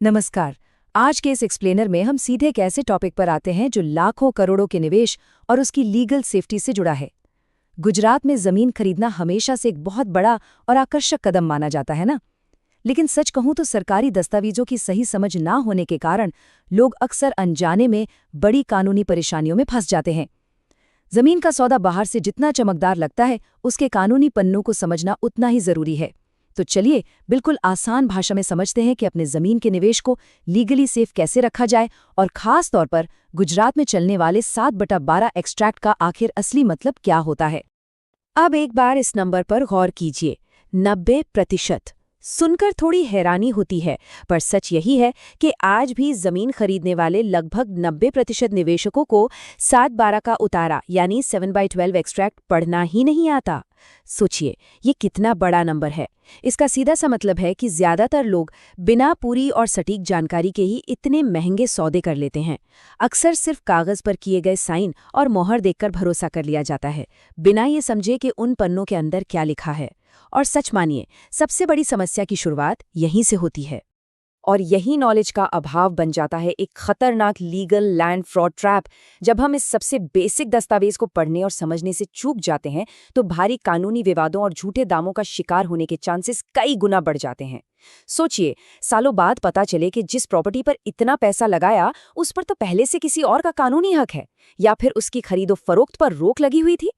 नमस्कार। आज के इस एक्सप्लेनर में हम सीधे एक ऐसे टॉपिक पर आते हैं जो लाखों करोड़ों के निवेश और उसकी लीगल सेफ्टी से जुड़ा है। गुजरात में जमीन खरीदना हमेशा से एक बहुत बड़ा और आकर्षक कदम माना जाता है ना, लेकिन सच कहूं तो सरकारी दस्तावेजों की सही समझ ना होने के कारण लोग अक्सर अनजाने में बड़ी कानूनी परेशानियों में फंस जाते हैं। जमीन का सौदा बाहर से जितना चमकदार लगता है, उसके कानूनी पन्नों को समझना उतना ही जरूरी है। तो चलिए बिल्कुल आसान भाषा में समझते हैं कि अपने जमीन के निवेश को लीगली सेफ कैसे रखा जाए और खास तौर पर गुजरात में चलने वाले 7/12 एक्सट्रैक्ट का आखिर असली मतलब क्या होता है। अब एक बार इस नंबर पर गौर कीजिए, 90%। सुनकर थोड़ी हैरानी होती है, पर सच यही है कि आज भी जमीन खरीदने वाले लगभग 90% निवेशकों को 7/12 का उतारा यानी 7/12 एक्सट्रैक्ट पढ़ना ही नहीं आता। सोचिए, ये कितना बड़ा नंबर है। इसका सीधा सा मतलब है कि ज्यादातर लोग बिना पूरी और सटीक जानकारी के ही इतने महंगे सौदे कर लेते हैं। अक्सर सिर्फ कागज पर किए गए साइन और मोहर देखकर भरोसा कर लिया जाता है, बिना ये समझे कि उन पन्नों के अंदर क्या लिखा है। और सच मानिए, सबसे बड़ी समस्या की शुरुआत यहीं से होती है। और यही नॉलेज का अभाव बन जाता है एक खतरनाक लीगल लैंड फ्रॉड ट्रैप। जब हम इस सबसे बेसिक दस्तावेज को पढ़ने और समझने से चूक जाते हैं, तो भारी कानूनी विवादों और झूठे दामों का शिकार होने के चांसेस कई गुना बढ़ जाते हैं। सोचिए, सालों बाद पता चले कि जिस प्रॉपर्टी पर इतना पैसा लगाया, उस पर तो पहले से किसी और का कानूनी हक है, या फिर उसकी खरीदो फरोख्त पर रोक लगी हुई थी।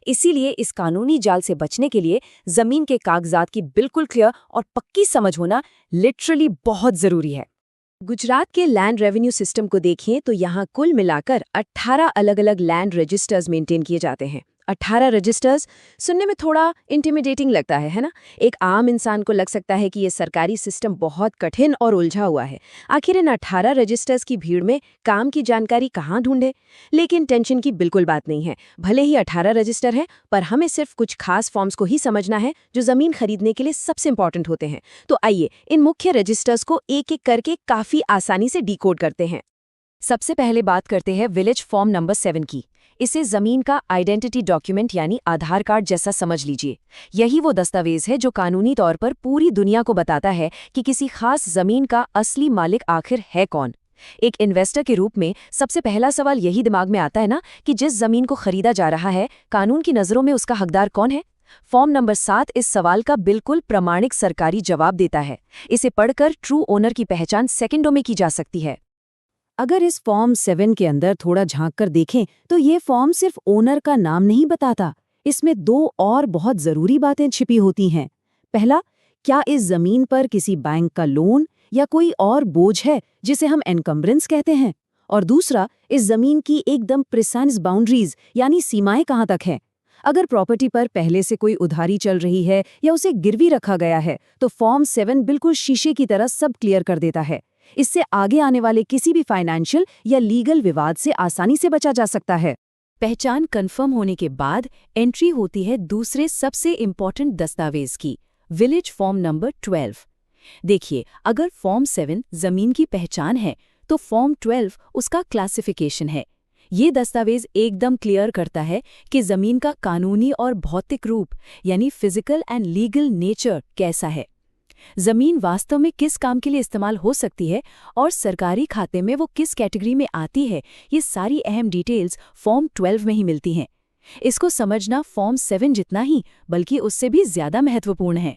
इसीलिए इस कानूनी जाल से बचने के लिए जमीन के कागजात की बिल्कुल क्लियर और पक्की समझ होना लिटरली बहुत जरूरी है। गुजरात के लैंड रेवेन्यू सिस्टम को देखें तो यहाँ कुल मिलाकर 18 अलग अलग लैंड रजिस्टर्स मेंटेन किए जाते हैं। 18 रजिस्टर्स सुनने में थोड़ा इंटिमिडेटिंग लगता है ना? एक आम इंसान को लग सकता है कि ये सरकारी सिस्टम बहुत कठिन और उलझा हुआ है। आखिर इन 18 रजिस्टर्स की भीड़ में काम की जानकारी कहाँ ढूंढे? लेकिन टेंशन की बिल्कुल बात नहीं है। भले ही 18 रजिस्टर है, पर हमें सिर्फ कुछ खास फॉर्म्स को ही समझना है जो जमीन खरीदने के लिए सबसे इंपॉर्टेंट होते हैं। तो आइए इन मुख्य रजिस्टर्स को एक एक करके काफी आसानी से डिकोड करते हैं। सबसे पहले बात करते हैं विलेज फॉर्म नंबर 7 की। इसे जमीन का आइडेंटिटी डॉक्यूमेंट यानी आधार कार्ड जैसा समझ लीजिए। यही वो दस्तावेज है जो कानूनी तौर पर पूरी दुनिया को बताता है कि किसी खास जमीन का असली मालिक आखिर है कौन। एक इन्वेस्टर के रूप में सबसे पहला सवाल यही दिमाग में आता है ना कि जिस जमीन को खरीदा जा रहा है, कानून की नज़रों में उसका हकदार कौन है। फॉर्म नंबर 7 इस सवाल का बिल्कुल प्रामाणिक सरकारी जवाब देता है। इसे पढ़कर ट्रू ओनर की पहचान सेकंडों में की जा सकती है। अगर इस फॉर्म 7 के अंदर थोड़ा झांक कर देखें तो ये फॉर्म सिर्फ ओनर का नाम नहीं बताता, इसमें दो और बहुत जरूरी बातें छिपी होती हैं। पहला, क्या इस जमीन पर किसी बैंक का लोन या कोई और बोझ है जिसे हम एनकम्ब्रेंस कहते हैं। और दूसरा, इस जमीन की एकदम प्रिसाइज बाउंड्रीज यानी सीमाएं कहाँ तक हैं। अगर प्रॉपर्टी पर पहले से कोई उधारी चल रही है या उसे गिरवी रखा गया है, तो फॉर्म 7 बिल्कुल शीशे की तरह सब क्लियर कर देता है। इससे आगे आने वाले किसी भी फाइनेंशियल या लीगल विवाद से आसानी से बचा जा सकता है। पहचान कंफर्म होने के बाद एंट्री होती है दूसरे सबसे इम्पॉर्टेंट दस्तावेज की, विलेज फॉर्म नंबर 12। देखिए, अगर फॉर्म 7 जमीन की पहचान है, तो फॉर्म 12 उसका क्लासिफिकेशन है। ये दस्तावेज एकदम क्लियर करता है कि जमीन का कानूनी और भौतिक रूप यानी फिजिकल एंड लीगल नेचर कैसा है। जमीन वास्तव में किस काम के लिए इस्तेमाल हो सकती है और सरकारी खाते में वो किस कैटेगरी में आती है, ये सारी अहम डिटेल्स फॉर्म 12 में ही मिलती हैं। इसको समझना फॉर्म 7 जितना ही बल्कि उससे भी ज्यादा महत्वपूर्ण है।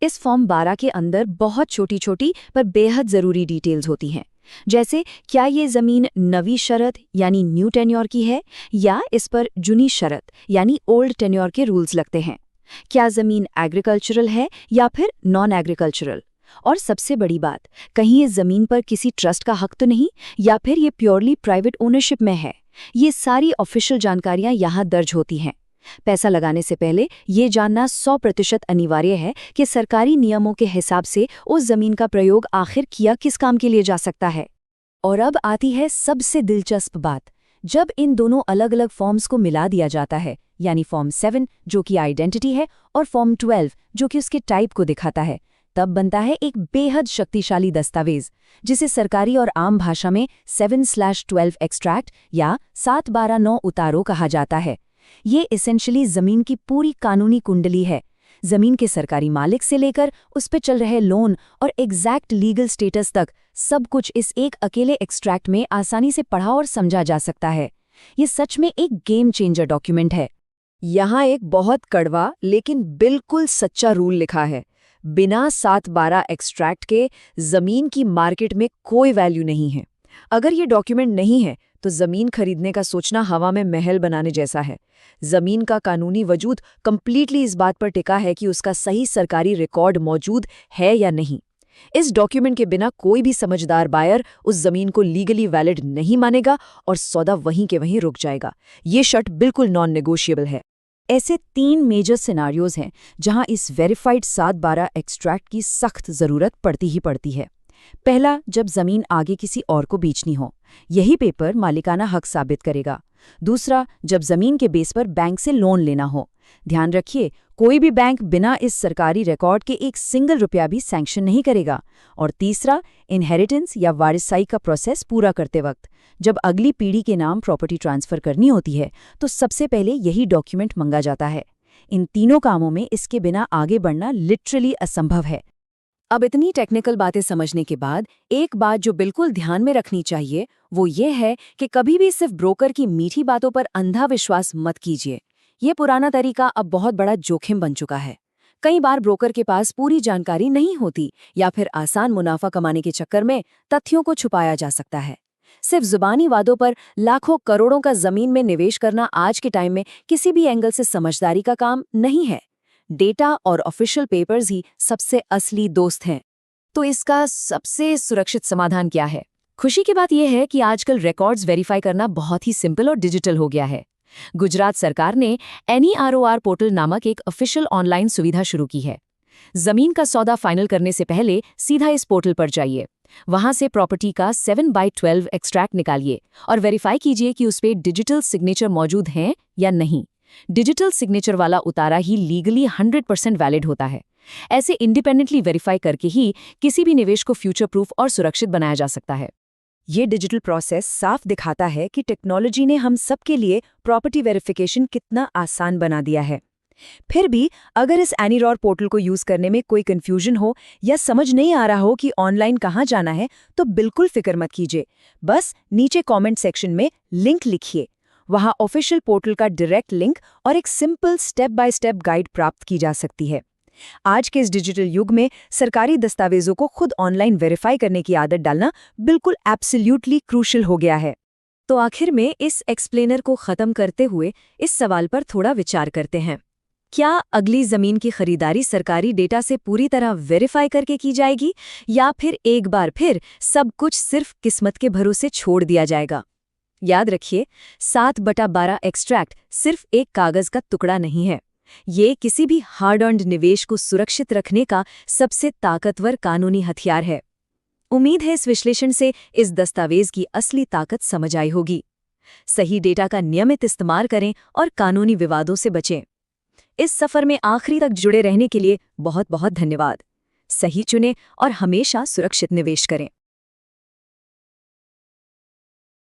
इस फॉर्म 12 के अंदर बहुत छोटी छोटी पर बेहद जरूरी डिटेल्स होती हैं, जैसे क्या ये जमीन नवी शरत यानी न्यू टेन्योर की है या इस पर जुनी शरत यानी ओल्ड टेन्योर के रूल्स लगते हैं। क्या जमीन एग्रीकल्चरल है या फिर नॉन एग्रीकल्चरल। और सबसे बड़ी बात, कहीं ये जमीन पर किसी ट्रस्ट का हक तो नहीं या फिर ये प्योरली प्राइवेट ओनरशिप में है। ये सारी ऑफिशियल जानकारियां यहाँ दर्ज होती हैं। पैसा लगाने से पहले ये जानना 100% अनिवार्य है कि सरकारी नियमों के हिसाब से उस जमीन का प्रयोग आखिर किया किस काम के लिए जा सकता है। और अब आती है सबसे दिलचस्प बात, जब इन दोनों अलग अलग फॉर्म्स को मिला दिया जाता है, यानी फॉर्म 7 जो कि आइडेंटिटी है और फॉर्म 12 जो कि उसके टाइप को दिखाता है, तब बनता है एक बेहद शक्तिशाली दस्तावेज जिसे सरकारी और आम भाषा में 7/12 एक्सट्रैक्ट या 7/12 उतारो कहा जाता है। ये एसेंशियली जमीन की पूरी कानूनी कुंडली है। जमीन के सरकारी मालिक से लेकर उस पर चल रहे लोन और एग्जैक्ट लीगल स्टेटस तक सब कुछ इस एक अकेले एक्सट्रैक्ट में आसानी से पढ़ा और समझा जा सकता है। ये सच में एक गेम चेंजर डॉक्यूमेंट है। यहाँ एक बहुत कड़वा लेकिन बिल्कुल सच्चा रूल लिखा है, बिना 7/12 एक्सट्रैक्ट के जमीन की मार्केट में कोई वैल्यू नहीं है। अगर ये डॉक्यूमेंट नहीं है तो जमीन खरीदने का सोचना हवा में महल बनाने जैसा है। जमीन का कानूनी वजूद कंप्लीटली इस बात पर टिका है कि उसका सही सरकारी रिकॉर्ड मौजूद है या नहीं। इस डॉक्यूमेंट के बिना कोई भी समझदार बायर उस जमीन को लीगली वैलिड नहीं मानेगा और सौदा वहीं के वहीं रुक जाएगा। ये शर्त बिल्कुल नॉन नेगोशिएबल है। ऐसे 3 मेजर सिनारियोज हैं जहां इस वेरीफाइड 7/12 एक्सट्रैक्ट की सख्त जरूरत पड़ती ही पड़ती है। पहला, जब जमीन आगे किसी और को बेचनी हो, यही पेपर मालिकाना हक साबित करेगा। दूसरा, जब जमीन के बेस पर बैंक से लोन लेना हो। ध्यान रखिए, कोई भी बैंक बिना इस सरकारी रिकॉर्ड के एक सिंगल रुपया भी सैंक्शन नहीं करेगा। और तीसरा, इनहेरिटेंस या वारिसाई का प्रोसेस पूरा करते वक्त, जब अगली पीढ़ी के नाम प्रॉपर्टी ट्रांसफर करनी होती है तो सबसे पहले यही डॉक्यूमेंट मांगा जाता है। इन तीनों कामों में इसके बिना आगे बढ़ना लिटरली असंभव है। अब इतनी टेक्निकल बातें समझने के बाद एक बात जो बिल्कुल ध्यान में रखनी चाहिए वो ये है कि कभी भी सिर्फ ब्रोकर की मीठी बातों पर अंधा विश्वास मत कीजिए। ये पुराना तरीका अब बहुत बड़ा जोखिम बन चुका है। कई बार ब्रोकर के पास पूरी जानकारी नहीं होती या फिर आसान मुनाफा कमाने के चक्कर में तथ्यों को छुपाया जा सकता है। सिर्फ जुबानी वादों पर लाखों करोड़ों का जमीन में निवेश करना आज के टाइम में किसी भी एंगल से समझदारी का काम नहीं है। डेटा और ऑफिशियल पेपर्स ही सबसे असली दोस्त हैं। तो इसका सबसे सुरक्षित समाधान क्या है? खुशी की बात यह है कि आजकल रिकॉर्ड्स वेरीफाई करना बहुत ही सिंपल और डिजिटल हो गया है। गुजरात सरकार ने NEROR पोर्टल नामक एक ऑफिशियल ऑनलाइन सुविधा शुरू की है। जमीन का सौदा फाइनल करने से पहले सीधा इस पोर्टल पर जाइए। वहां से प्रॉपर्टी का 7/12 एक्सट्रैक्ट निकालिए और वेरीफाई कीजिए कि उस पर डिजिटल सिग्नेचर मौजूद हैं या नहीं। डिजिटल सिग्नेचर वाला उतारा ही लीगली 100% वैलिड होता है। ऐसे इंडिपेंडेंटली वेरीफाई करके ही किसी भी निवेश को फ्यूचर प्रूफ और सुरक्षित बनाया जा सकता है। ये डिजिटल प्रोसेस साफ दिखाता है कि टेक्नोलॉजी ने हम सबके लिए प्रॉपर्टी वेरिफिकेशन कितना आसान बना दिया है। फिर भी अगर इस NEROR पोर्टल को यूज करने में कोई कंफ्यूजन हो या समझ नहीं आ रहा हो कि ऑनलाइन कहाँ जाना है, तो बिल्कुल फिक्र मत कीजिए। बस नीचे कमेंट सेक्शन में लिंक लिखिए। वहां ऑफिशियल पोर्टल का डायरेक्ट लिंक और एक simple step by step guide प्राप्त की जा सकती है। आज के इस डिजिटल युग में सरकारी दस्तावेजों को खुद ऑनलाइन वेरीफाई करने की आदत डालना बिल्कुल एब्सोल्युटली क्रूशियल हो गया है। तो आखिर में इस एक्सप्लेनर को खत्म करते हुए इस सवाल पर थोड़ा विचार करते हैं। क्या अगली जमीन की खरीदारी सरकारी डेटा से पूरी तरह वेरीफाई करके की जाएगी या फिर एक बार फिर सब कुछ सिर्फ किस्मत के भरोसे छोड़ दिया जाएगा? याद रखिए, 7/12 एक्सट्रैक्ट सिर्फ एक कागज का टुकड़ा नहीं है। ये किसी भी हार्ड अर्न्ड निवेश को सुरक्षित रखने का सबसे ताकतवर कानूनी हथियार है। उम्मीद है इस विश्लेषण से इस दस्तावेज की असली ताकत समझ आई होगी। सही डेटा का नियमित इस्तेमाल करें और कानूनी विवादों से बचें। इस सफर में आखिरी तक जुड़े रहने के लिए बहुत बहुत धन्यवाद। सही चुनें और हमेशा सुरक्षित निवेश करें।